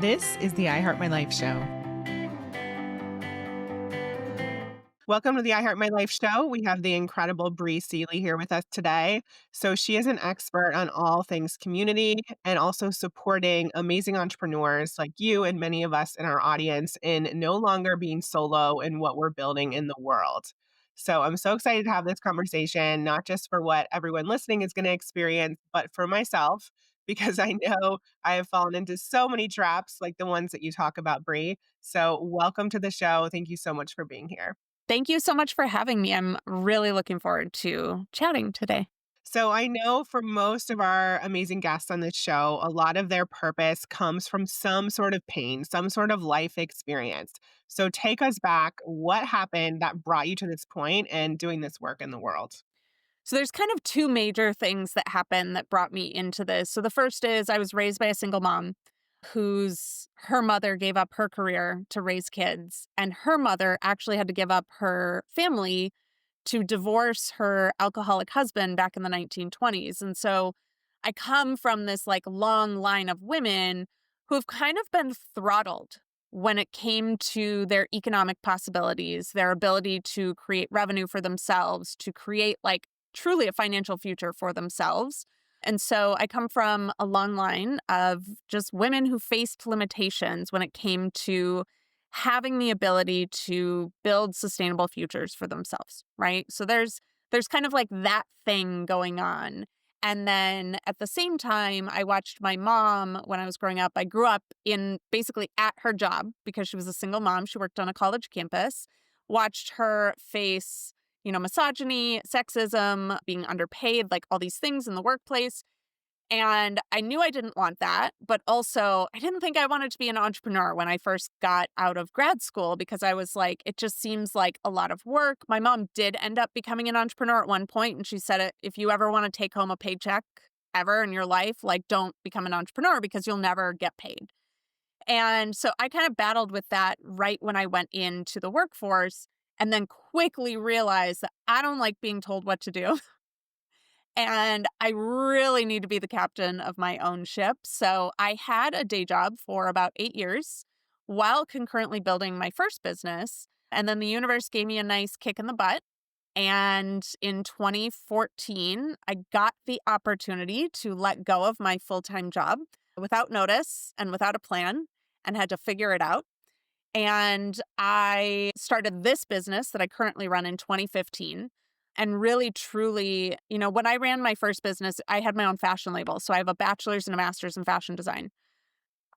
This is the I Heart My Life show. Welcome to the I Heart My Life show. We have the incredible Bri Seeley here with us today. So she is an expert on all things community and also supporting amazing entrepreneurs like you and many of us in our audience in no longer being solo in what we're building in the world. So I'm so excited to have this conversation, not just for what everyone listening is going to experience, but for myself, because I know I have fallen into so many traps like the ones that you talk about, Bri. So welcome to the show. Thank you so much for being here. Thank you so much for having me. I'm really looking forward to chatting today. So I know for most of our amazing guests on this show, a lot of their purpose comes from some sort of pain, some sort of life experience. So take us back. What happened that brought you to this point and doing this work in the world? So there's kind of two major things that happened that brought me into this. So the first is I was raised by a single mom her mother gave up her career to raise kids, and her mother actually had to give up her family to divorce her alcoholic husband back in the 1920s. And so I come from this long line of women who've kind of been throttled when it came to their economic possibilities, their ability to create revenue for themselves, to create truly a financial future for themselves. And so I come from a long line of just women who faced limitations when it came to having the ability to build sustainable futures for themselves, right? So there's kind of that thing going on. And then at the same time, I watched my mom when I was growing up. I grew up in basically at her job because she was a single mom. She worked on a college campus, watched her face misogyny, sexism, being underpaid, all these things in the workplace. And I knew I didn't want that, but also I didn't think I wanted to be an entrepreneur when I first got out of grad school because I was like, it just seems like a lot of work. My mom did end up becoming an entrepreneur at one point, and she said, if you ever want to take home a paycheck ever in your life, don't become an entrepreneur because you'll never get paid. And so I kind of battled with that right when I went into the workforce, and then quickly realized that I don't like being told what to do. And I really need to be the captain of my own ship. So I had a day job for about 8 years while concurrently building my first business. And then the universe gave me a nice kick in the butt. And in 2014, I got the opportunity to let go of my full-time job without notice and without a plan, and had to figure it out. And I started this business that I currently run in 2015. And really, truly, when I ran my first business, I had my own fashion label. So I have a bachelor's and a master's in fashion design.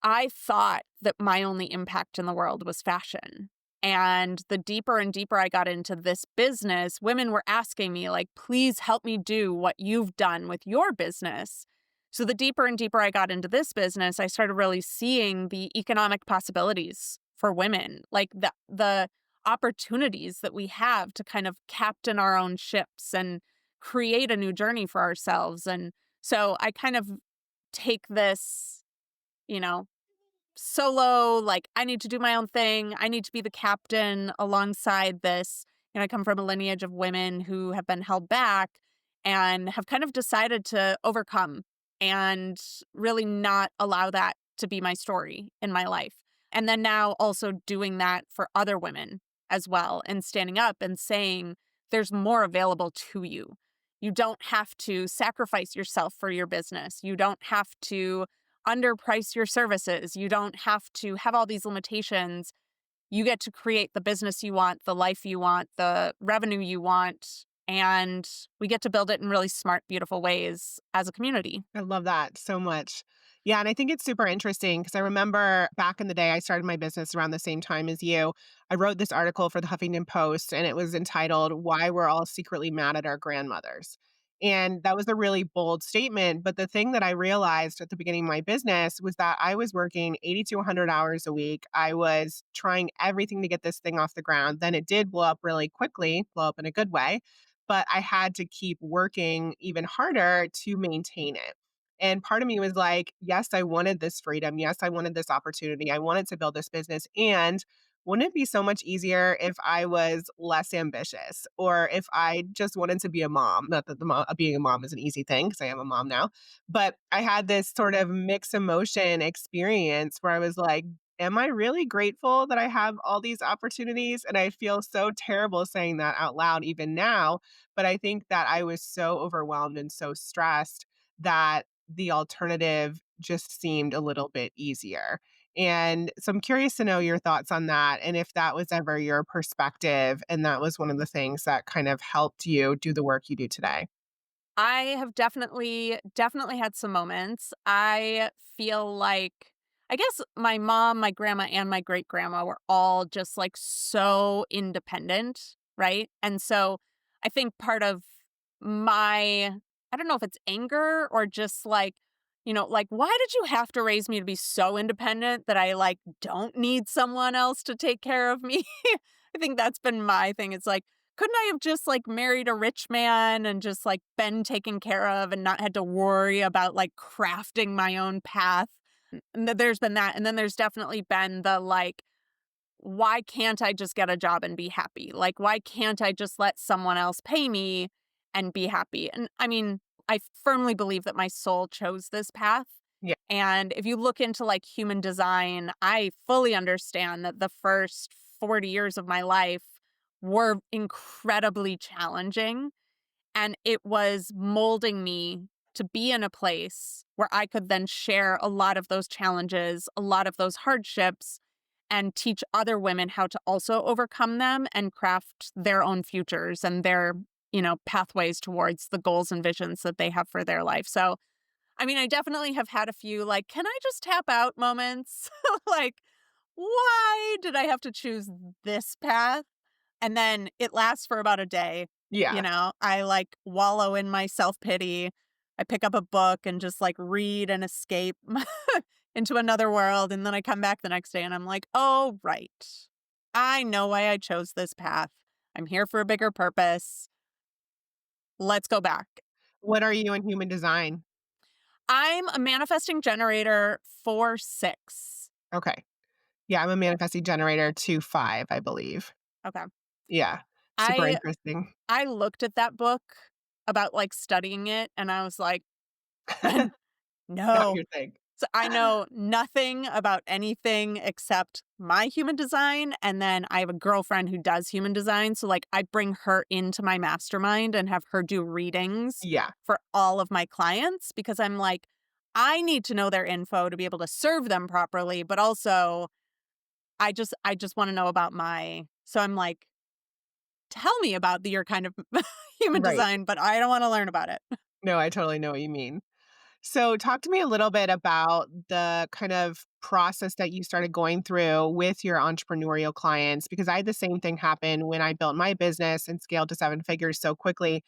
I thought that my only impact in the world was fashion. And the deeper and deeper I got into this business, women were asking me, please help me do what you've done with your business. So the deeper and deeper I got into this business, I started really seeing the economic possibilities for women, the opportunities that we have to kind of captain our own ships and create a new journey for ourselves. And so I kind of take this, solo, I need to do my own thing. I need to be the captain alongside this. I come from a lineage of women who have been held back and have kind of decided to overcome and really not allow that to be my story in my life. And then now also doing that for other women as well, and standing up and saying, there's more available to you. You don't have to sacrifice yourself for your business. You don't have to underprice your services. You don't have to have all these limitations. You get to create the business you want, the life you want, the revenue you want, and we get to build it in really smart, beautiful ways as a community. I love that so much. Yeah, and I think it's super interesting because I remember back in the day, I started my business around the same time as you. I wrote this article for the Huffington Post, and it was entitled, Why We're All Secretly Mad at Our Grandmothers. And that was a really bold statement. But the thing that I realized at the beginning of my business was that I was working 80 to 100 hours a week. I was trying everything to get this thing off the ground. Then it did blow up really quickly, blow up in a good way. But I had to keep working even harder to maintain it. And part of me was like, yes, I wanted this freedom. Yes, I wanted this opportunity. I wanted to build this business. And wouldn't it be so much easier if I was less ambitious or if I just wanted to be a mom? Not that being a mom is an easy thing because I am a mom now, but I had this sort of mixed emotion experience where I was like, am I really grateful that I have all these opportunities? And I feel so terrible saying that out loud even now. But I think that I was so overwhelmed and so stressed that the alternative just seemed a little bit easier. And so I'm curious to know your thoughts on that and if that was ever your perspective and that was one of the things that kind of helped you do the work you do today. I have definitely had some moments. I feel like I guess my mom, my grandma, and my great grandma were all just like so independent, right? And so I think part of my I don't know if it's anger or just like, like why did you have to raise me to be so independent that I like don't need someone else to take care of me? I think that's been my thing. It's like couldn't I have just, like, married a rich man and just, like, been taken care of and not had to worry about, like, crafting my own path? And there's been that, and then there's definitely been the, like, why can't I just get a job and be happy? Like, why can't I just let someone else pay me and be happy? And, I mean, I firmly believe that my soul chose this path, Yeah. and if you look into, like, human design, I fully understand that the first 40 years of my life were incredibly challenging, and it was molding me to be in a place where I could then share a lot of those challenges, a lot of those hardships, and teach other women how to also overcome them and craft their own futures and their, pathways towards the goals and visions that they have for their life. So, I mean, I definitely have had a few like, can I just tap out moments? Like, why did I have to choose this path? And then it lasts for about a day. Yeah. I like wallow in my self pity. I pick up a book and just like read and escape into another world. And then I come back the next day and I'm like, oh, right. I know why I chose this path. I'm here for a bigger purpose. Let's go back. What are you in human design? I'm a manifesting generator for 6. Okay. Yeah, I'm a manifesting generator 2-5, I believe. Okay. Yeah. Super I interesting. I looked at that book about like studying it and I was like, Not no. your thing. So I know nothing about anything except my human design. And then I have a girlfriend who does human design. So, like, I bring her into my mastermind and have her do readings Yeah. for all of my clients because I'm like, I need to know their info to be able to serve them properly. But also, I just want to know about so I'm like, tell me about your kind of human Right. design, but I don't want to learn about it. No, I totally know what you mean. So, talk to me a little bit about the kind of process that you started going through with your entrepreneurial clients, because I had the same thing happen when I built my business and scaled to 7 figures so quickly.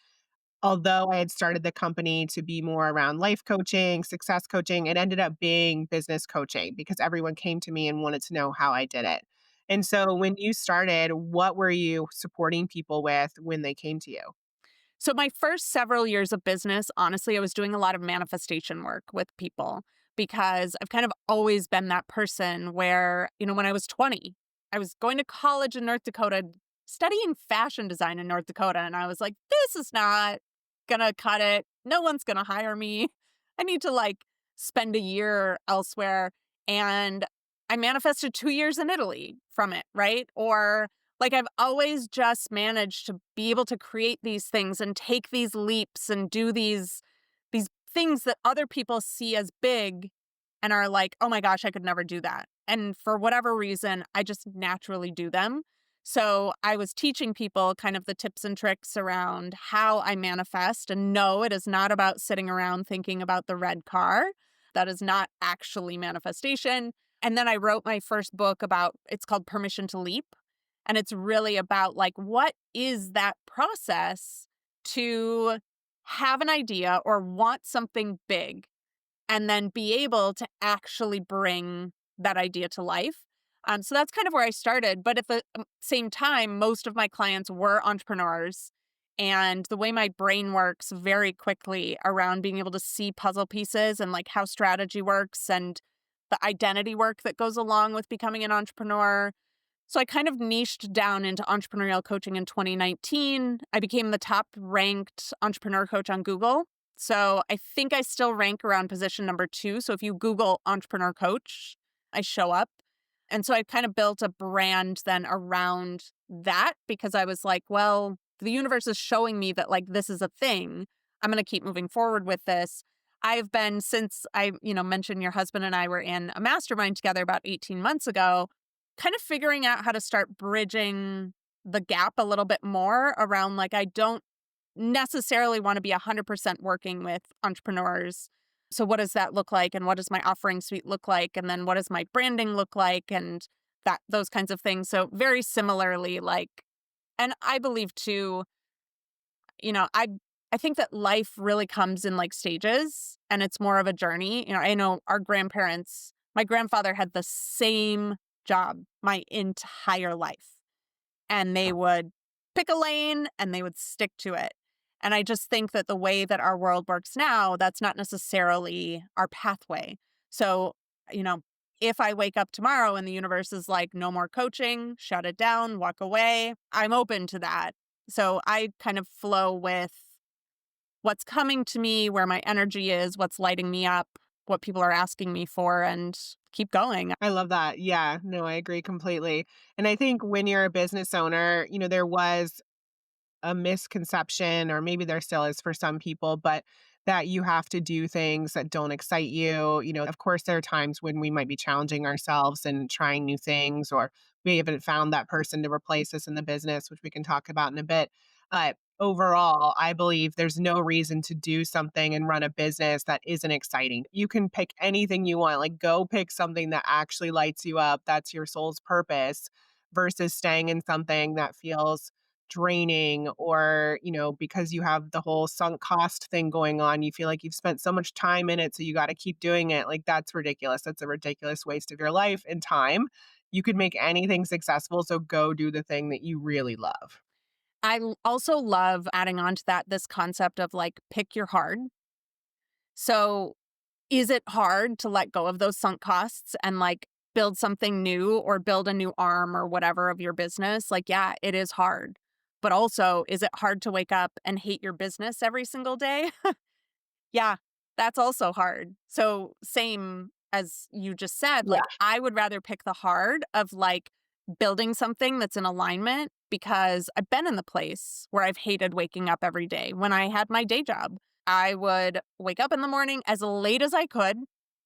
Although I had started the company to be more around life coaching, success coaching, it ended up being business coaching because everyone came to me and wanted to know how I did it. And so, when you started, what were you supporting people with when they came to you? So, my first several years of business, honestly, I was doing a lot of manifestation work with people because I've kind of always been that person where, when I was 20, I was going to college in North Dakota, studying fashion design in North Dakota. And I was like, this is not going to cut it. No one's going to hire me. I need to like spend a year elsewhere. And I manifested 2 years in Italy from it, right? Or like I've always just managed to be able to create these things and take these leaps and do these things that other people see as big and are like, "Oh my gosh, I could never do that." And for whatever reason, I just naturally do them. So I was teaching people kind of the tips and tricks around how I manifest. And no, it is not about sitting around thinking about the red car. That is not actually manifestation. And then I wrote my first book it's called Permission to Leap. And it's really about like, what is that process to have an idea or want something big and then be able to actually bring that idea to life. So that's kind of where I started. But at the same time, most of my clients were entrepreneurs. And the way my brain works very quickly around being able to see puzzle pieces and like how strategy works and the identity work that goes along with becoming an entrepreneur So I kind of niched down into entrepreneurial coaching in 2019. I became the top ranked entrepreneur coach on Google. So I think I still rank around position number 2. So if you Google entrepreneur coach, I show up. And so I kind of built a brand then around that because I was like, well, the universe is showing me that like this is a thing. I'm going to keep moving forward with this. I've been since mentioned your husband and I were in a mastermind together about 18 months ago, kind of figuring out how to start bridging the gap a little bit more around like I don't necessarily want to be 100% working with entrepreneurs. So what does that look like and what does my offering suite look like and then what does my branding look like and that those kinds of things. So very similarly like and I believe too, I think that life really comes in like stages and it's more of a journey. I know our grandparents, my grandfather had the same job my entire life and they would pick a lane and they would stick to it. And I just think that the way that our world works now, that's not necessarily our pathway. So, you know, if I wake up tomorrow and the universe is like, no more coaching, shut it down, walk away, I'm open to that. So I kind of flow with what's coming to me, where my energy is, what's lighting me up, what people are asking me for, and keep going. I love that. Yeah, no, I agree completely. And I think when you're a business owner, there was a misconception, or maybe there still is for some people, but that you have to do things that don't excite you. Of course, there are times when we might be challenging ourselves and trying new things, or we haven't found that person to replace us in the business, which we can talk about in a bit. But overall, I believe there's no reason to do something and run a business that isn't exciting. You can pick anything you want, like go pick something that actually lights you up. That's your soul's purpose versus staying in something that feels draining, or because you have the whole sunk cost thing going on, you feel like you've spent so much time in it, so you got to keep doing it. Like that's ridiculous. That's a ridiculous waste of your life and time. You could make anything successful, so go do the thing that you really love. Also love adding on to that this concept of like pick your hard. So is it hard to let go of those sunk costs and like build something new or build a new arm or whatever of your business? Like, yeah, it is hard. But also, is it hard to wake up and hate your business every single day? Yeah, that's also hard. So, same as you just said, Yeah. like, I would rather pick the hard of like building something that's in alignment because I've been in the place where I've hated waking up every day. When I had my day job, I would wake up in the morning as late as I could.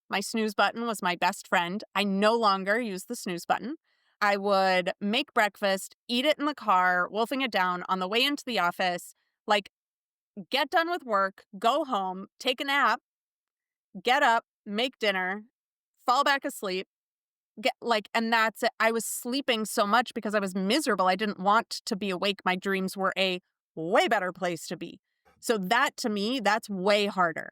My snooze button was my best friend. I no longer use the snooze button. I would make breakfast, eat it in the car, wolfing it down on the way into the office. Like, get done with work, go home, take a nap, get up, make dinner, fall back asleep, and that's it. I was sleeping so much because I was miserable. I didn't want to be awake. My dreams were a way better place to be. So that to me, that's way harder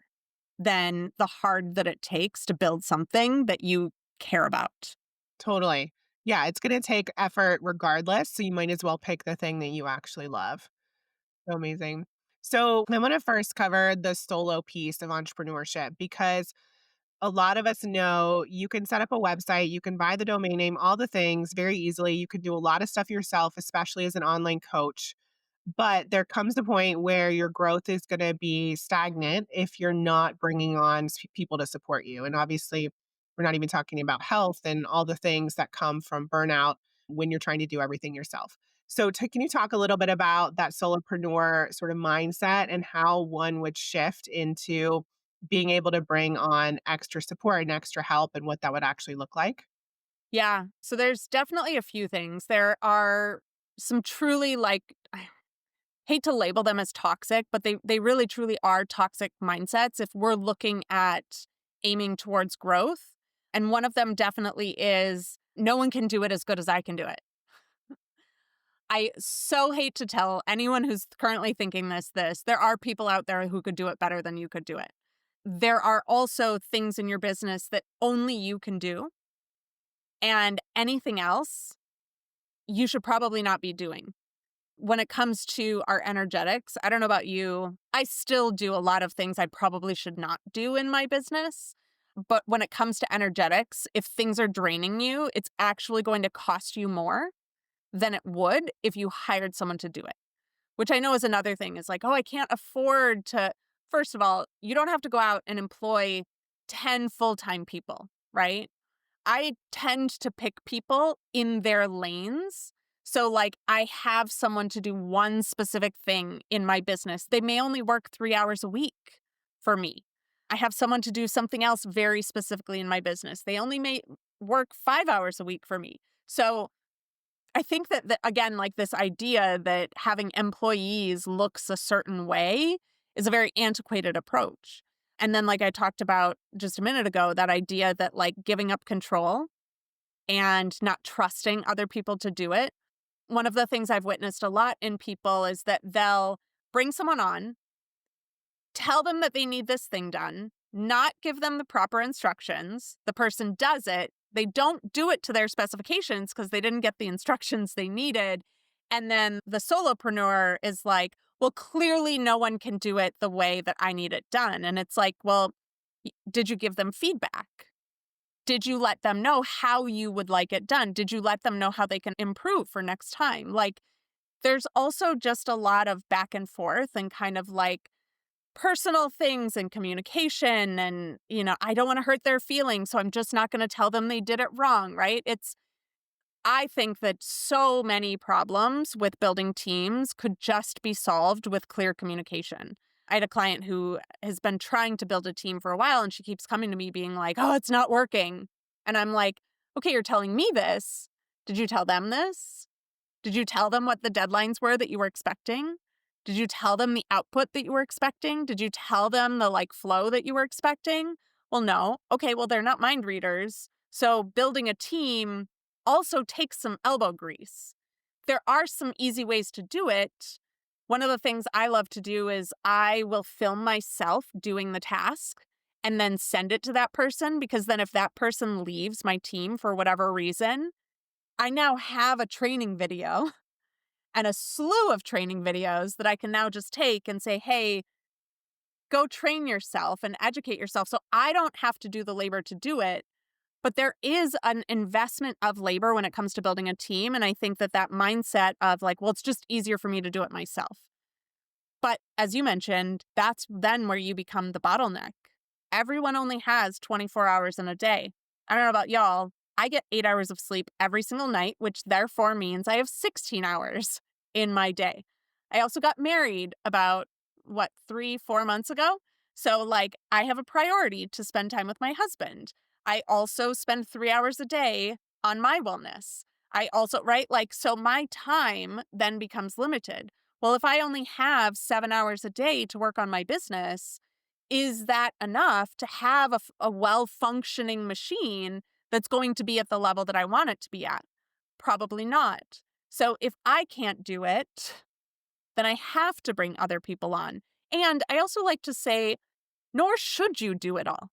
than the hard that it takes to build something that you care about. Totally. Yeah, it's going to take effort regardless, so you might as well pick the thing that you actually love. So amazing. So I want to first cover the solo piece of entrepreneurship, because a lot of us know you can set up a website, you can buy the domain name, all the things very easily. You can do a lot of stuff yourself, especially as an online coach. But there comes a point where your growth is going to be stagnant if you're not bringing on people to support you. And obviously, we're not even talking about health and all the things that come from burnout when you're trying to do everything yourself. So, can you talk a little bit about that solopreneur sort of mindset and how one would shift into being able to bring on extra support and extra help, and what that would actually look like? Yeah. So there's definitely a few things. There are some truly like I hate to label them as toxic, but they really truly are toxic mindsets if we're looking at aiming towards growth. And one of them definitely is no one can do it as good as I can do it. I so hate to tell anyone who's currently thinking this. There are people out there who could do it better than you could do it. There are also things in your business that only you can do, and anything else you should probably not be doing. When it comes to our energetics, I don't know about you, I still do a lot of things I probably should not do in my business. But when it comes to energetics, if things are draining you, it's actually going to cost you more than it would if you hired someone to do it. Which I know is another thing is like, oh, I can't afford to. First of all, you don't have to go out and employ 10 full time people, right? I tend to pick people in their lanes. So, like, I have someone to do one specific thing in my business. They may only work 3 hours a week for me. I have someone to do something else very specifically in my business. They only may work 5 hours a week for me. So, I think that again, like this idea that having employees looks a certain way is a very antiquated approach. And then, like I talked about just a minute ago, that idea that like giving up control and not trusting other people to do it. One of the things I've witnessed a lot in people is that they'll bring someone on, tell them that they need this thing done, not give them the proper instructions. The person does it. They don't do it to their specifications because they didn't get the instructions they needed. And then the solopreneur is like, well, clearly no one can do it the way that I need it done. And it's like, well, did you give them feedback? Did you let them know how you would like it done? Did you let them know how they can improve for next time? Like, there's also just a lot of back and forth and kind of like personal things and communication. And, I don't want to hurt their feelings. So I'm just not going to tell them they did it wrong, right? I think that so many problems with building teams could just be solved with clear communication. I had a client who has been trying to build a team for a while, and she keeps coming to me being like, oh, it's not working. And I'm like, okay, you're telling me this. Did you tell them this? Did you tell them what the deadlines were that you were expecting? Did you tell them the output that you were expecting? Did you tell them the like flow that you were expecting? Well, no. Okay, well, they're not mind readers. So building a team also takes some elbow grease. There are some easy ways to do it. One of the things I love to do is I will film myself doing the task and then send it to that person, because then if that person leaves my team for whatever reason, I now have a training video and a slew of training videos that I can now just take and say, hey, go train yourself and educate yourself. So I don't have to do the labor to do it. But there is an investment of labor when it comes to building a team. And I think that mindset of like, well, it's just easier for me to do it myself. But as you mentioned, that's then where you become the bottleneck. Everyone only has 24 hours in a day. I don't know about y'all. I get 8 hours of sleep every single night, which therefore means I have 16 hours in my day. I also got married about, 3-4 months ago. So, like, I have a priority to spend time with my husband. I also spend 3 hours a day on my wellness. I also, right? Like, so my time then becomes limited. Well, if I only have 7 hours a day to work on my business, is that enough to have a well-functioning machine that's going to be at the level that I want it to be at? Probably not. So if I can't do it, then I have to bring other people on. And I also like to say, nor should you do it all,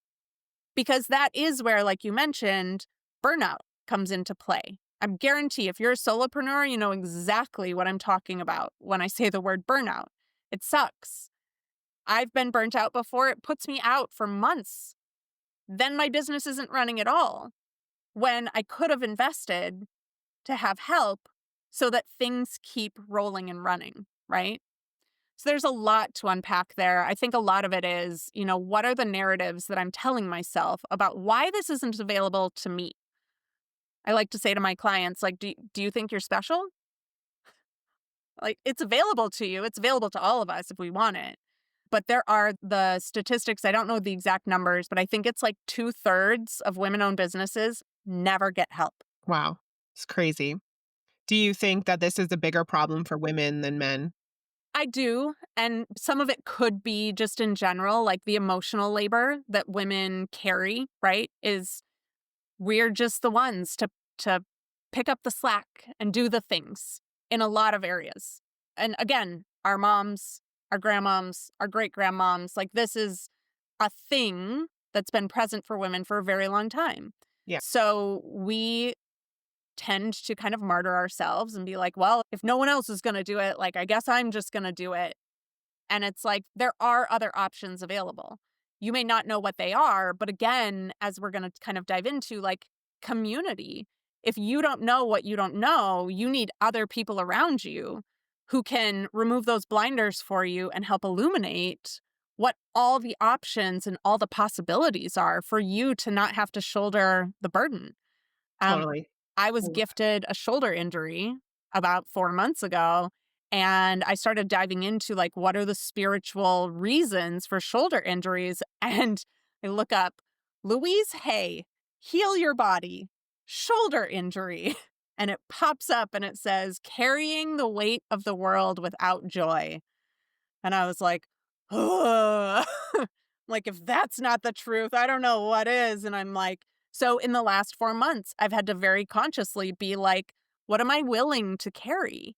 because that is where, like you mentioned, burnout comes into play. I guarantee if you're a solopreneur, you know exactly what I'm talking about when I say the word burnout. It sucks. I've been burnt out before. It puts me out for months. Then my business isn't running at all when I could have invested to have help so that things keep rolling and running, right? So there's a lot to unpack there. I think a lot of it is, what are the narratives that I'm telling myself about why this isn't available to me? I like to say to my clients, like, do you think you're special? Like, it's available to you. It's available to all of us if we want it. But there are the statistics. I don't know the exact numbers, but I think it's like 2/3 of women-owned businesses never get help. Wow. It's crazy. Do you think that this is a bigger problem for women than men? I do. And some of it could be just in general, like the emotional labor that women carry, right? Is we're just the ones to pick up the slack and do the things in a lot of areas. And again, our moms, our grandmoms, our great grandmoms, like this is a thing that's been present for women for a very long time. Yeah. So we tend to kind of martyr ourselves and be like, well, if no one else is going to do it, like, I guess I'm just going to do it. And it's like, there are other options available. You may not know what they are, but again, as we're going to kind of dive into, like community, if you don't know what you don't know, you need other people around you who can remove those blinders for you and help illuminate what all the options and all the possibilities are for you to not have to shoulder the burden. Um, Totally. I was gifted a shoulder injury about 4 months ago, and I started diving into, like, what are the spiritual reasons for shoulder injuries, and I look up, Louise Hay, "Heal Your Body, Shoulder Injury," and it pops up and it says, "Carrying the weight of the world without joy." And I was like, "Ugh." Like, if that's not the truth, I don't know what is. And I'm like, so in the last 4 months, I've had to very consciously be like, what am I willing to carry?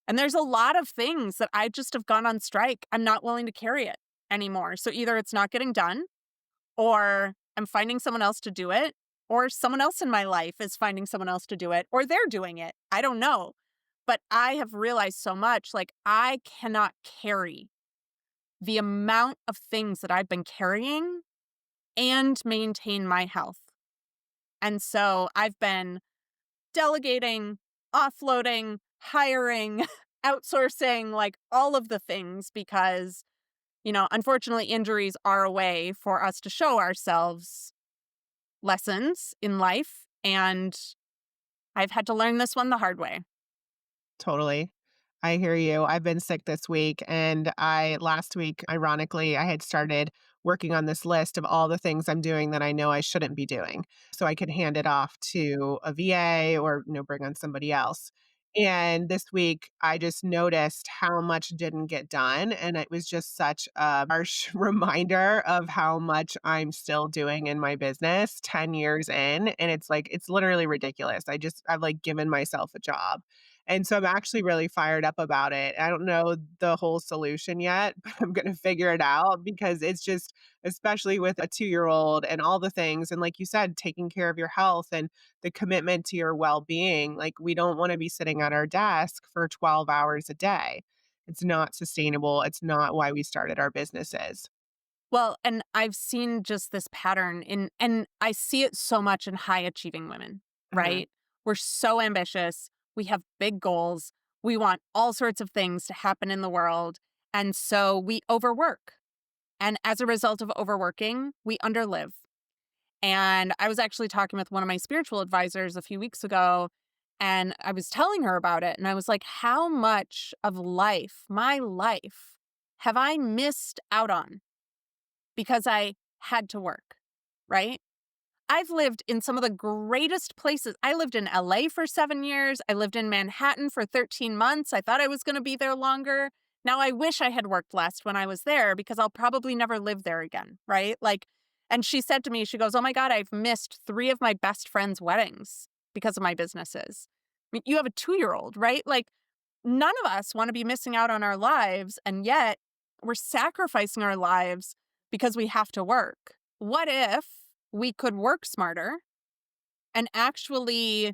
And there's a lot of things that I just have gone on strike. I'm not willing to carry it anymore. So either it's not getting done, or I'm finding someone else to do it, or someone else in my life is finding someone else to do it, or they're doing it. I don't know. But I have realized so much, like, I cannot carry the amount of things that I've been carrying and maintain my health. And so I've been delegating, offloading, hiring, outsourcing, like all of the things because, unfortunately, injuries are a way for us to show ourselves lessons in life. And I've had to learn this one the hard way. Totally. I hear you. I've been sick this week, and I last week, ironically, I had started working on this list of all the things I'm doing that I know I shouldn't be doing, so I could hand it off to a VA or, bring on somebody else. And this week, I just noticed how much didn't get done, and it was just such a harsh reminder of how much I'm still doing in my business 10 years in, and it's like it's literally ridiculous. I've like given myself a job. And so I'm actually really fired up about it. I don't know the whole solution yet, but I'm going to figure it out because it's just, especially with a 2-year old and all the things. And like you said, taking care of your health and the commitment to your well being. Like, we don't want to be sitting at our desk for 12 hours a day. It's not sustainable. It's not why we started our businesses. Well, and I've seen just this pattern and I see it so much in high achieving women, Mhm. right? We're so ambitious. We have big goals. We want all sorts of things to happen in the world. And so we overwork. And as a result of overworking, we underlive. And I was actually talking with one of my spiritual advisors a few weeks ago, and I was telling her about it. And I was like, how much of life, my life, have I missed out on because I had to work, right? I've lived in some of the greatest places. I lived in LA for 7 years. I lived in Manhattan for 13 months. I thought I was going to be there longer. Now I wish I had worked less when I was there because I'll probably never live there again, right? Like, and she said to me, she goes, "Oh my God, I've missed 3 of my best friends' weddings because of my businesses." I mean, you have a 2-year-old, right? Like, none of us want to be missing out on our lives, and yet we're sacrificing our lives because we have to work. What if we could work smarter and actually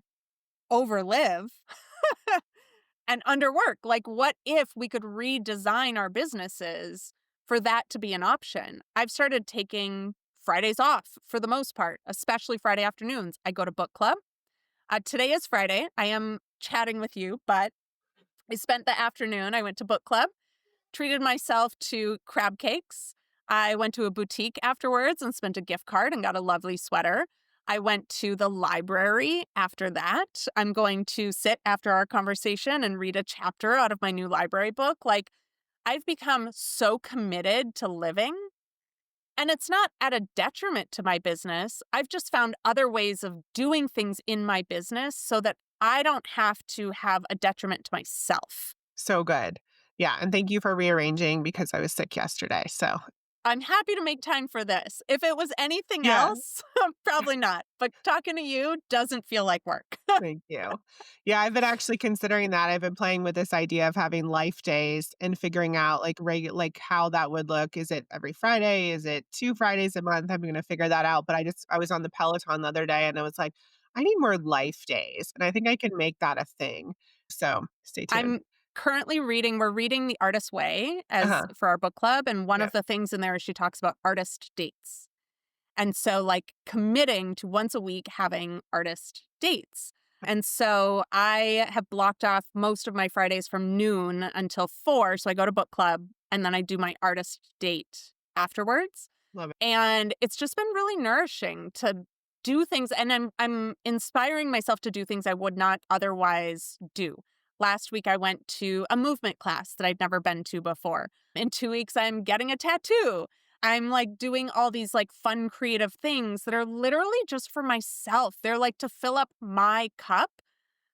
overlive and underwork? Like, what if we could redesign our businesses for that to be an option? I've started taking Fridays off for the most part, especially Friday afternoons. I go to book club. Today is Friday. I am chatting with you, but I spent the afternoon. I went to book club, treated myself to crab cakes. I went to a boutique afterwards and spent a gift card and got a lovely sweater. I went to the library after that. I'm going to sit after our conversation and read a chapter out of my new library book. Like, I've become so committed to living, and it's not at a detriment to my business. I've just found other ways of doing things in my business so that I don't have to have a detriment to myself. So good. Yeah. And thank you for rearranging because I was sick yesterday. So, I'm happy to make time for this. If it was anything yeah. else, probably not. But talking to you doesn't feel like work. Thank you. Yeah, I've been actually considering that. I've been playing with this idea of having life days and figuring out like how that would look. Is it every Friday? Is it 2 Fridays a month? I'm going to figure that out. But I was on the Peloton the other day and I was like, I need more life days. And I think I can make that a thing. So stay I'm tuned. currently we're reading The Artist's Way as Uh-huh. for our book club. And one of Yep. the things in there is she talks about artist dates. And so, like, committing to once a week having artist dates. And so I have blocked off most of my Fridays from noon until 4. So I go to book club and then I do my artist date afterwards. Love it. And it's just been really nourishing to do things. And I'm inspiring myself to do things I would not otherwise do. Last week I went to a movement class that I'd never been to before. In 2 weeks, I'm getting a tattoo. I'm like doing all these like fun creative things that are literally just for myself. They're like to fill up my cup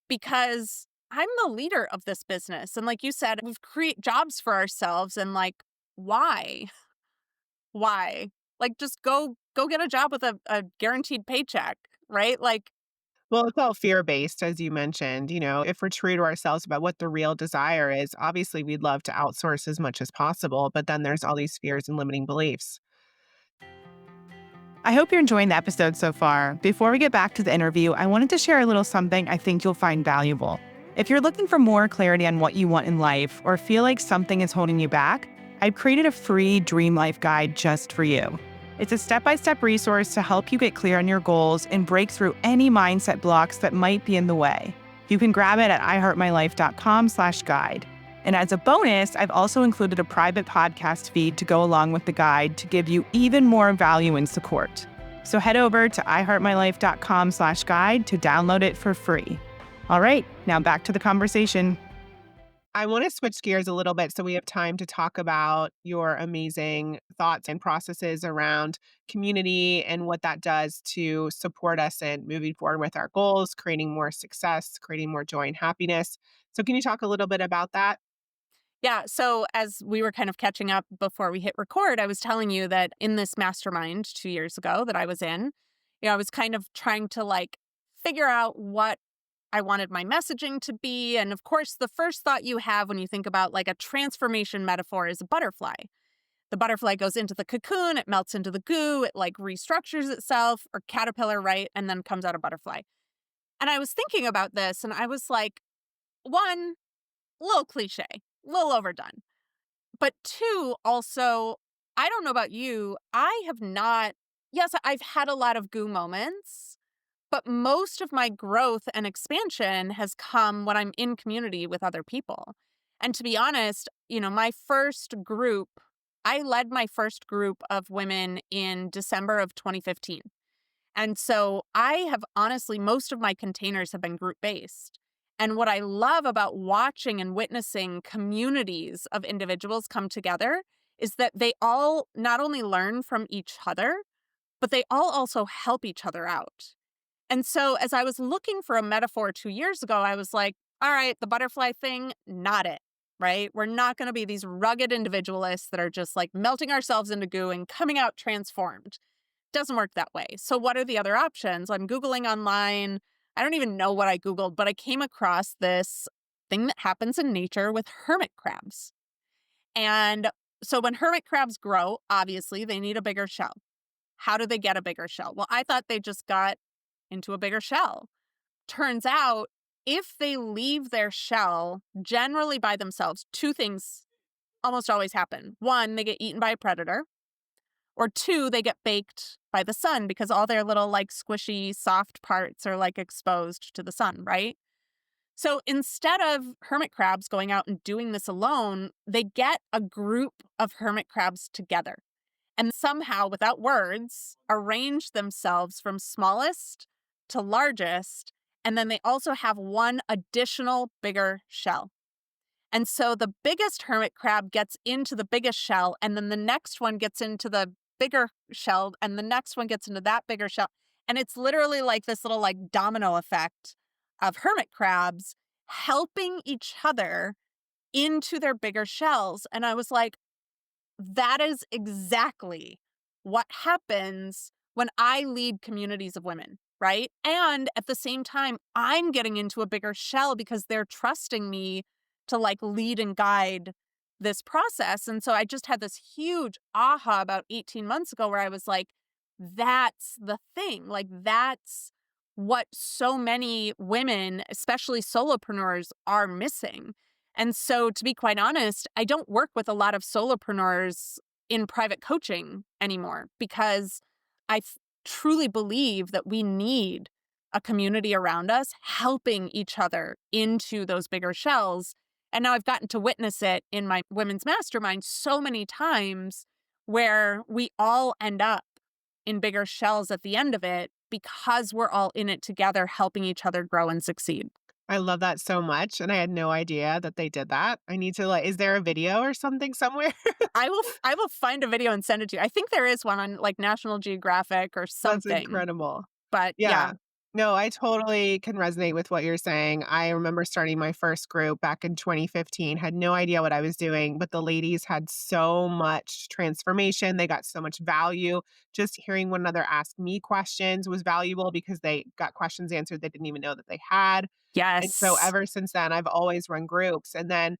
because I'm the leader of this business. And like you said, we've create jobs for ourselves and like why? Why? Like just go get a job with a guaranteed paycheck, right? Like Well, it's all fear-based, as you mentioned. If we're true to ourselves about what the real desire is, obviously we'd love to outsource as much as possible, but then there's all these fears and limiting beliefs. I hope you're enjoying the episode so far. Before we get back to the interview, I wanted to share a little something I think you'll find valuable. If you're looking for more clarity on what you want in life or feel like something is holding you back, I've created a free Dream Life Guide just for you. It's a step-by-step resource to help you get clear on your goals and break through any mindset blocks that might be in the way. You can grab it at iheartmylife.com/guide. And as a bonus, I've also included a private podcast feed to go along with the guide to give you even more value and support. So head over to iheartmylife.com/guide to download it for free. All right, now back to the conversation. I want to switch gears a little bit so we have time to talk about your amazing thoughts and processes around community and what that does to support us in moving forward with our goals, creating more success, creating more joy and happiness. So, can you talk a little bit about that? yeah, so as we were kind of catching up before we hit record, I was telling you that in this mastermind 2 years ago that I was in, I was kind of trying to like figure out what I wanted my messaging to be. And of course, the first thought you have when you think about like a transformation metaphor is a butterfly. The butterfly goes into the cocoon, it melts into the goo, it like restructures itself, or caterpillar, right? And then comes out a butterfly. And I was thinking about this and I was like, one, little cliche, little overdone. But two, also, I don't know about you, I have not, yes, I've had a lot of goo moments, but most of my growth and expansion has come when I'm in community with other people. And to be honest, my first group, I led my first group of women in December of 2015. And so I have honestly, most of my containers have been group based. And what I love about watching and witnessing communities of individuals come together is that they all not only learn from each other, but they all also help each other out. And so as I was looking for a metaphor 2 years ago, I was like, all right, the butterfly thing, not it, right? We're not going to be these rugged individualists that are just like melting ourselves into goo and coming out transformed. Doesn't work that way. So what are the other options? I'm Googling online. I don't even know what I Googled, but I came across this thing that happens in nature with hermit crabs. And so when hermit crabs grow, obviously they need a bigger shell. How do they get a bigger shell? Well, I thought they just got into a bigger shell. Turns out, if they leave their shell generally by themselves, two things almost always happen. One, they get eaten by a predator. Or two, they get baked by the sun because all their little like squishy soft parts are like exposed to the sun, right? So instead of hermit crabs going out and doing this alone, they get a group of hermit crabs together and somehow, without words, arrange themselves from smallest to largest. And then they also have one additional bigger shell. And so the biggest hermit crab gets into the biggest shell, and then the next one gets into the bigger shell, and the next one gets into that bigger shell. And it's literally like this little like domino effect of hermit crabs helping each other into their bigger shells. And I was like, that is exactly what happens when I lead communities of women, right? And at the same time, I'm getting into a bigger shell because they're trusting me to like lead and guide this process. And so I just had this huge aha about 18 months ago where I was like, that's the thing. Like, that's what so many women, especially solopreneurs, are missing. And so, to be quite honest, I don't work with a lot of solopreneurs in private coaching anymore because I truly believe that we need a community around us helping each other into those bigger shells. And now I've gotten to witness it in my women's mastermind so many times where we all end up in bigger shells at the end of it because we're all in it together, helping each other grow and succeed. I love that so much, and I had no idea that they did that. I need to, like, is there a video or something somewhere? I will find a video and send it to you. I think there is one on like National Geographic or That's something. incredible. But yeah. Yeah. No, I totally can resonate with what you're saying. I remember starting my first group back in 2015, had no idea what I was doing, but the ladies had so much transformation. They got so much value. Just hearing one another ask me questions was valuable because they got questions answered they didn't even know that they had. And so Yes. ever since then, I've always run groups. And then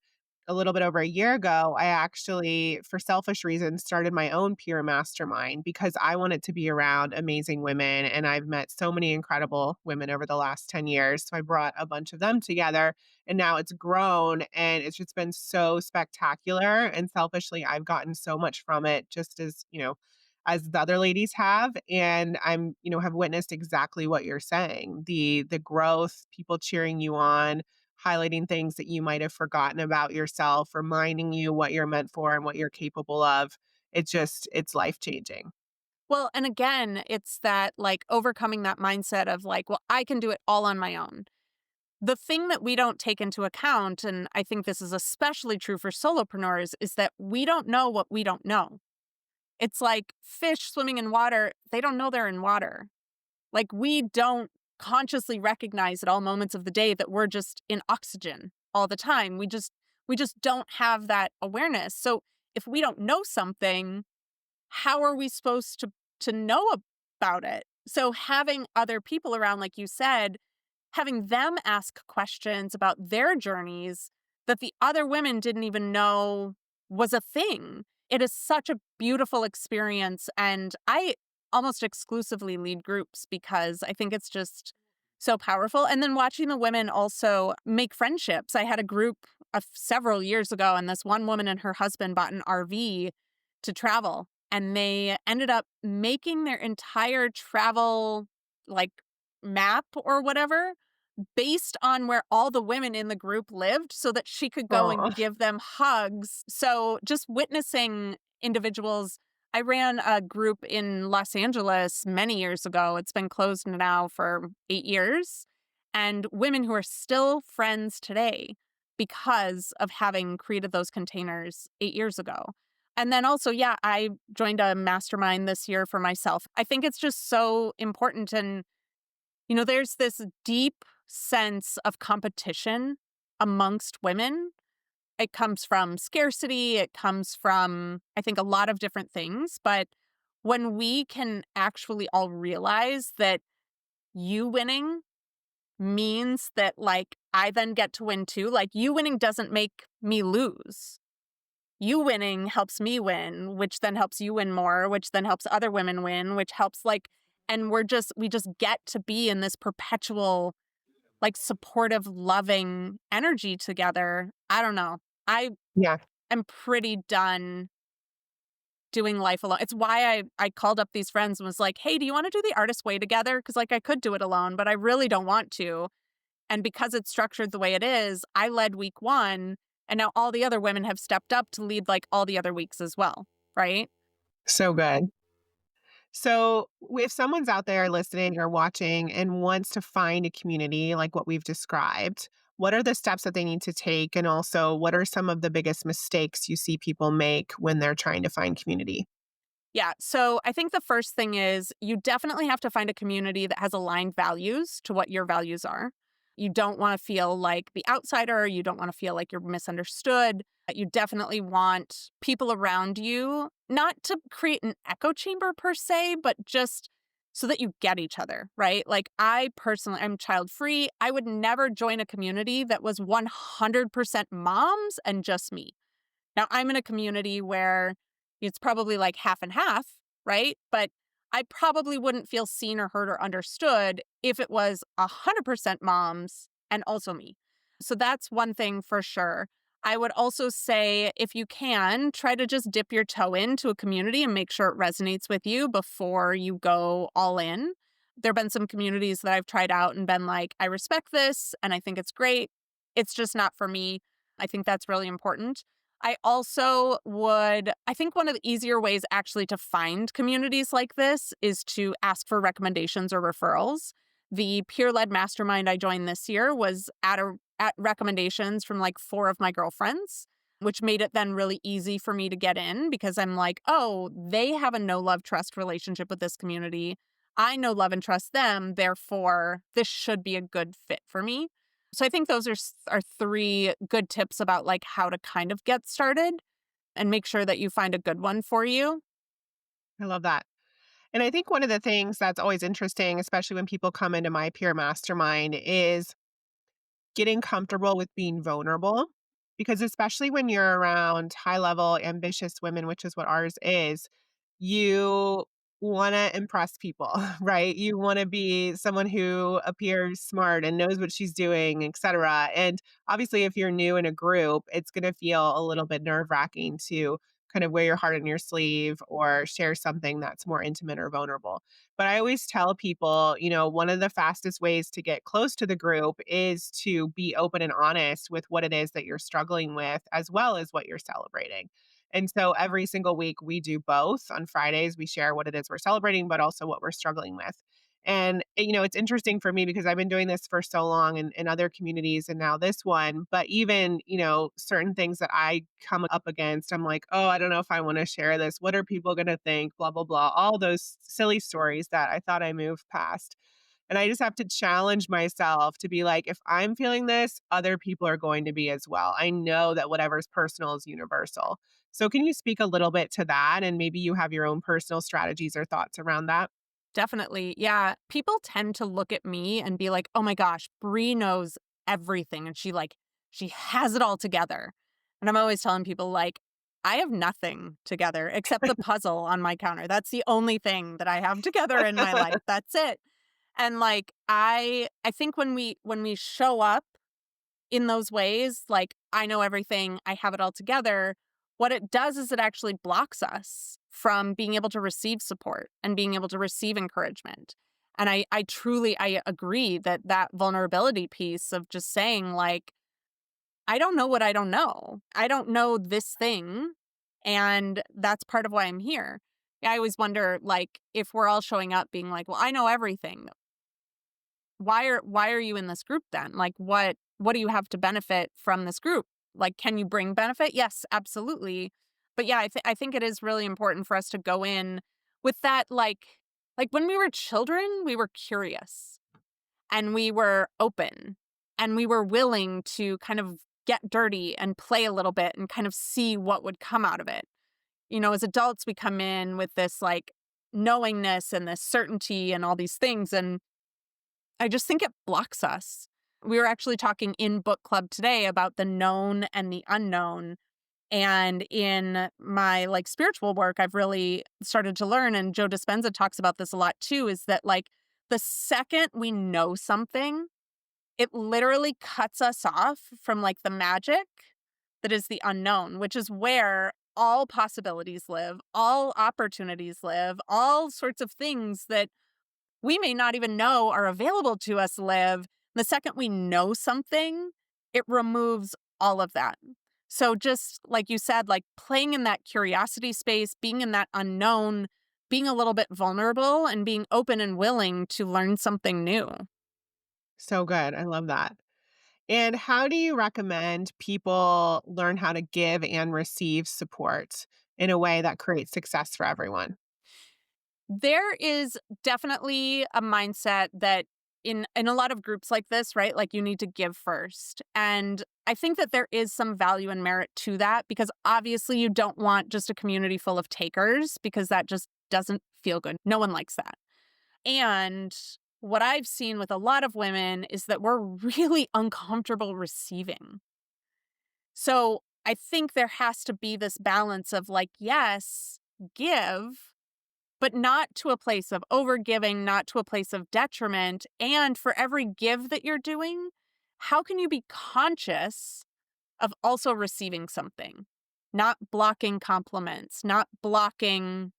a little bit over a year ago, I actually, for selfish reasons, started my own peer mastermind because I wanted to be around amazing women. And I've met so many incredible women over the last 10 years. So I brought a bunch of them together and now it's grown and it's just been so spectacular. And selfishly, I've gotten so much from it, just as, as the other ladies have. And have witnessed exactly what you're saying. The growth, people cheering you on, highlighting things that you might have forgotten about yourself, reminding you what you're meant for and what you're capable of. It's life changing. Well, and again, it's that like overcoming that mindset of like, well, I can do it all on my own. The thing that we don't take into account, and I think this is especially true for solopreneurs, is that we don't know what we don't know. It's like fish swimming in water, they don't know they're in water. Like we don't consciously recognize at all moments of the day that we're just in oxygen all the time. We just don't have that awareness. So if we don't know something, how are we supposed to know about it? So having other people around, like you said, having them ask questions about their journeys that the other women didn't even know was a thing. It is such a beautiful experience. And I almost exclusively lead groups because I think it's just so powerful. And then watching the women also make friendships. I had a group of several years ago, and this one woman and her husband bought an RV to travel. And they ended up making their entire travel like map or whatever based on where all the women in the group lived so that she could go and Oh, give them hugs. So just witnessing individuals. I ran a group in Los Angeles many years ago. It's been closed now for 8 years. And women who are still friends today because of having created those containers 8 years ago. And then also, yeah, I joined a mastermind this year for myself. I think it's just so important. And there's this deep sense of competition amongst women. It comes from scarcity, it comes from, I think, a lot of different things. But when we can actually all realize that you winning means that, like, I then get to win too, like, you winning doesn't make me lose. You winning helps me win, which then helps you win more, which then helps other women win, which helps like, and we just get to be in this perpetual, like supportive, loving energy together. I don't know. I yeah. am pretty done doing life alone. It's why I called up these friends and was like, hey, do you want to do the artist way together? Because like I could do it alone, but I really don't want to. And because it's structured the way it is, I led week one, and now all the other women have stepped up to lead like all the other weeks as well, right? So good. So, if someone's out there listening or watching and wants to find a community like what we've described, what are the steps that they need to take? And also, what are some of the biggest mistakes you see people make when they're trying to find community? Yeah. So I think the first thing is you definitely have to find a community that has aligned values to what your values are. You don't want to feel like the outsider. You don't want to feel like you're misunderstood. You definitely want people around you, not to create an echo chamber per se, but just so that you get each other, right? Like I personally, I'm child free. I would never join a community that was 100% moms and just me. Now, I'm in a community where it's probably like half and half, right? But I probably wouldn't feel seen or heard or understood if it was 100% moms and also me. So that's one thing for sure. I would also say, if you can, try to just dip your toe into a community and make sure it resonates with you before you go all in. There have been some communities that I've tried out and been like, I respect this and I think it's great. It's just not for me. I think that's really important. I think one of the easier ways actually to find communities like this is to ask for recommendations or referrals. The peer led mastermind I joined this year was at recommendations from like four of my girlfriends, which made it then really easy for me to get in because I'm like, oh, they have a no love trust relationship with this community. I know, love, and trust them. Therefore, this should be a good fit for me. So I think those are three good tips about like how to kind of get started and make sure that you find a good one for you. I love that. And I think one of the things that's always interesting, especially when people come into my peer mastermind, is getting comfortable with being vulnerable. Because especially when you're around high level, ambitious women, which is what ours is, you want to impress people, right? You want to be someone who appears smart and knows what she's doing, et cetera. And obviously, if you're new in a group, it's going to feel a little bit nerve wracking to kind of wear your heart on your sleeve or share something that's more intimate or vulnerable. But I always tell people, one of the fastest ways to get close to the group is to be open and honest with what it is that you're struggling with, as well as what you're celebrating. And so every single week we do both. On Fridays, we share what it is we're celebrating, but also what we're struggling with. And, it's interesting for me because I've been doing this for so long in other communities and now this one. But even, certain things that I come up against, I'm like, oh, I don't know if I want to share this. What are people going to think? Blah, blah, blah. All those silly stories that I thought I moved past. And I just have to challenge myself to be like, if I'm feeling this, other people are going to be as well. I know that whatever's personal is universal. So, can you speak a little bit to that? And maybe you have your own personal strategies or thoughts around that? Definitely. Yeah. People tend to look at me and be like, oh my gosh, Bri knows everything. And she has it all together. And I'm always telling people, like, I have nothing together except the puzzle on my counter. That's the only thing that I have together in my life. That's it. And like, I think when we show up in those ways, like, I know everything, I have it all together, what it does is it actually blocks us from being able to receive support and being able to receive encouragement. And I truly, I agree that that vulnerability piece of just saying, like, I don't know what I don't know. I don't know this thing. And that's part of why I'm here. I always wonder, like, if we're all showing up being like, well, I know everything, why are you in this group then? Like, what do you have to benefit from this group? Like, can you bring benefit? Yes, absolutely. But yeah, I think it is really important for us to go in with that, like when we were children, we were curious and we were open and we were willing to kind of get dirty and play a little bit and kind of see what would come out of it. As adults, we come in with this like knowingness and this certainty and all these things, and I just think it blocks us. We were actually talking in book club today about the known and the unknown. And in my like spiritual work, I've really started to learn, and Joe Dispenza talks about this a lot too, is that like the second we know something, it literally cuts us off from like the magic that is the unknown, which is where all possibilities live, all opportunities live, all sorts of things that we may not even know are available to us live. The second we know something, it removes all of that. So just like you said, like playing in that curiosity space, being in that unknown, being a little bit vulnerable and being open and willing to learn something new. So good. I love that. And how do you recommend people learn how to give and receive support in a way that creates success for everyone? There is definitely a mindset that in a lot of groups like this, right? Like you need to give first. And I think that there is some value and merit to that because obviously you don't want just a community full of takers because that just doesn't feel good. No one likes that. And what I've seen with a lot of women is that we're really uncomfortable receiving. So I think there has to be this balance of like, yes, give, but not to a place of overgiving, not to a place of detriment. And for every give that you're doing, how can you be conscious of also receiving something, not blocking compliments, not blocking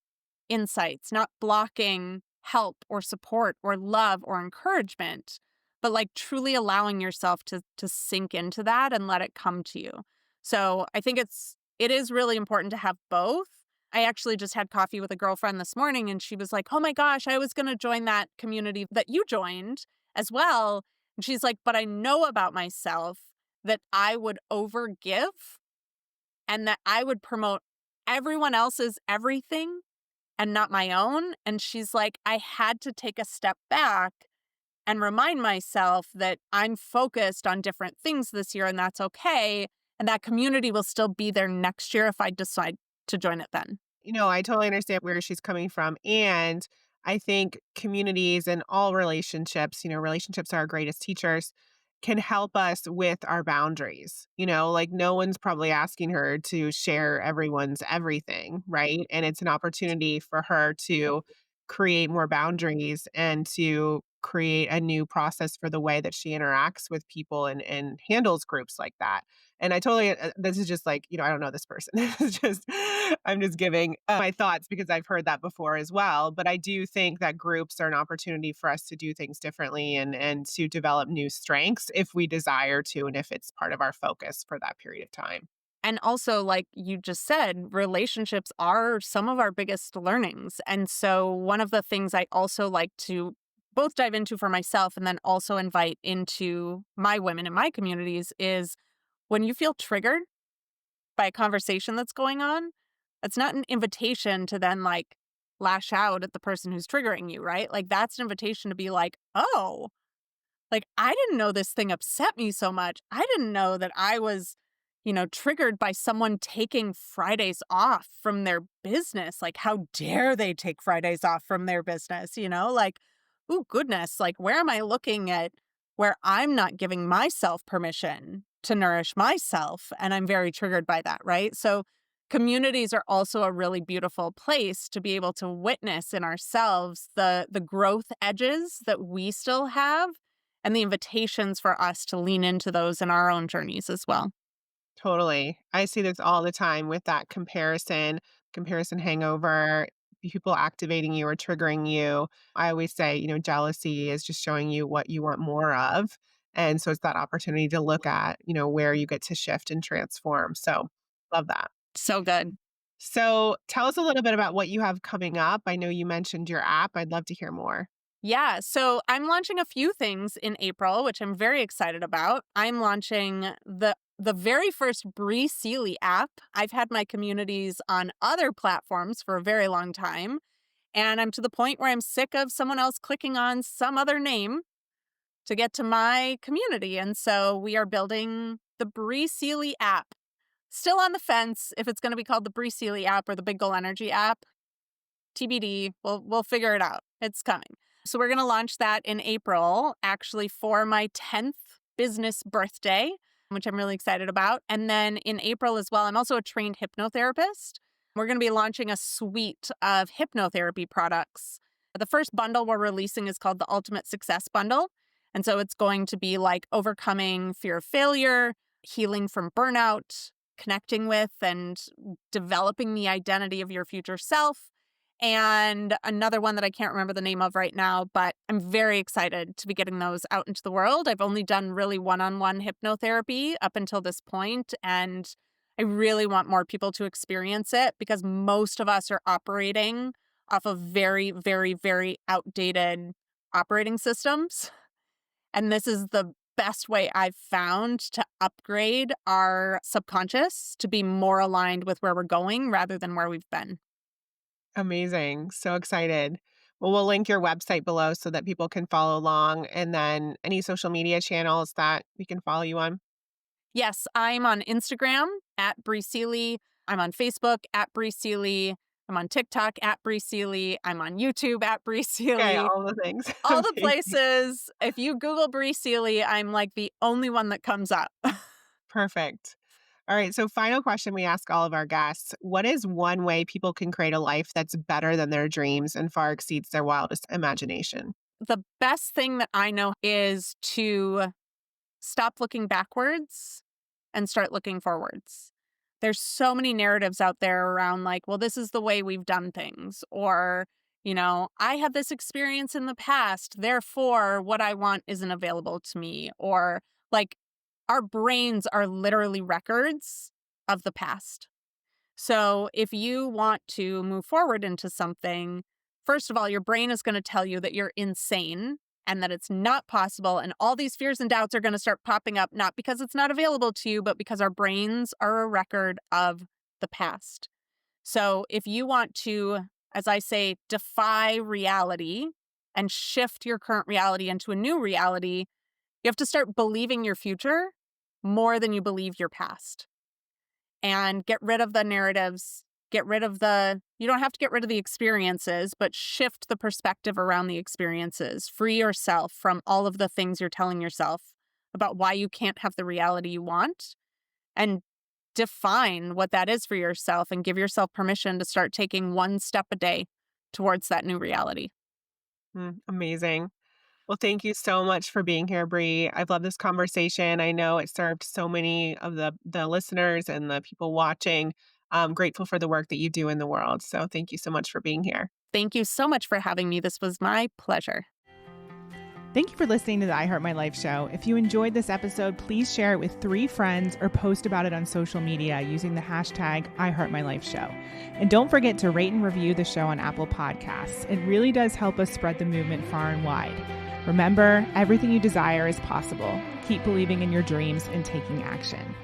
insights, not blocking help or support or love or encouragement, but like truly allowing yourself to sink into that and let it come to you. So I think it is really important to have both. I actually just had coffee with a girlfriend this morning and she was like, "Oh my gosh, I was going to join that community that you joined as well." And she's like, "But I know about myself that I would overgive and that I would promote everyone else's everything and not my own." And she's like, "I had to take a step back and remind myself that I'm focused on different things this year and that's okay. And that community will still be there next year if I decide to join it then." I totally understand where she's coming from. And I think communities and all relationships, relationships are our greatest teachers, can help us with our boundaries. Like no one's probably asking her to share everyone's everything, right? And it's an opportunity for her to create more boundaries and to create a new process for the way that she interacts with people and handles groups like that. And I totally, this is just like, I don't know this person. It's just, I'm just giving my thoughts because I've heard that before as well. But I do think that groups are an opportunity for us to do things differently and to develop new strengths if we desire to, and if it's part of our focus for that period of time. And also, like you just said, relationships are some of our biggest learnings. And so, one of the things I also like to both dive into for myself and then also invite into my women in my communities is when you feel triggered by a conversation that's going on, that's not an invitation to then like lash out at the person who's triggering you, right? Like, that's an invitation to be like, "Oh, like, I didn't know this thing upset me so much. I didn't know that I was, triggered by someone taking Fridays off from their business. Like, how dare they take Fridays off from their business? Like, oh, goodness. Like, where am I looking at where I'm not giving myself permission to nourish myself? And I'm very triggered by that, right? So, communities are also a really beautiful place to be able to witness in ourselves the growth edges that we still have and the invitations for us to lean into those in our own journeys as well. Totally. I see this all the time with that comparison hangover, people activating you or triggering you. I always say, jealousy is just showing you what you want more of. And so it's that opportunity to look at, where you get to shift and transform. So love that. So good. So tell us a little bit about what you have coming up. I know you mentioned your app. I'd love to hear more. Yeah, so I'm launching a few things in April, which I'm very excited about. I'm launching the very first Bri Seeley app. I've had my communities on other platforms for a very long time, and I'm to the point where I'm sick of someone else clicking on some other name to get to my community. And so we are building the Bri Seeley app. Still on the fence if it's going to be called the Bri Seeley app or the Big Goal Energy app. TBD. We'll figure it out. It's coming. So we're going to launch that in April, actually for my 10th business birthday, which I'm really excited about. And then in April as well, I'm also a trained hypnotherapist. We're going to be launching a suite of hypnotherapy products. The first bundle we're releasing is called the Ultimate Success Bundle. And so it's going to be like overcoming fear of failure, healing from burnout, connecting with and developing the identity of your future self. And another one that I can't remember the name of right now, but I'm very excited to be getting those out into the world. I've only done really one-on-one hypnotherapy up until this point, and I really want more people to experience it because most of us are operating off of very, very, very outdated operating systems. And this is the best way I've found to upgrade our subconscious to be more aligned with where we're going rather than where we've been. Amazing. So excited. Well, we'll link your website below so that people can follow along. And then any social media channels that we can follow you on. Yes, I'm on Instagram at Bri Seeley. I'm on Facebook at Bri Seeley. I'm on TikTok at Bri Seeley. I'm on YouTube at Bri Okay, Seeley. all the things. All the Amazing. places. If you Google Bri Seeley, I'm like the only one that comes up. Perfect. All right. So, final question we ask all of our guests. What is one way people can create a life that's better than their dreams and far exceeds their wildest imagination? The best thing that I know is to stop looking backwards and start looking forwards. There's so many narratives out there around like, well, this is the way we've done things, or, I had this experience in the past, therefore what I want isn't available to me, or like our brains are literally records of the past. So if you want to move forward into something, first of all, your brain is going to tell you that you're insane and that it's not possible. And all these fears and doubts are going to start popping up, not because it's not available to you, but because our brains are a record of the past. So if you want to, as I say, defy reality and shift your current reality into a new reality, you have to start believing your future more than you believe your past, and get rid of the narratives. You don't have to get rid of the experiences, but shift the perspective around the experiences. Free yourself from all of the things you're telling yourself about why you can't have the reality you want, and define what that is for yourself and give yourself permission to start taking one step a day towards that new reality. Amazing. Well, thank you so much for being here, Bri. I've loved this conversation. I know it served so many of the listeners and the people watching. I'm grateful for the work that you do in the world. So thank you so much for being here. Thank you so much for having me. This was my pleasure. Thank you for listening to the I Heart My Life show. If you enjoyed this episode, please share it with 3 friends or post about it on social media using the hashtag I Heart My Life show. And don't forget to rate and review the show on Apple Podcasts. It really does help us spread the movement far and wide. Remember, everything you desire is possible. Keep believing in your dreams and taking action.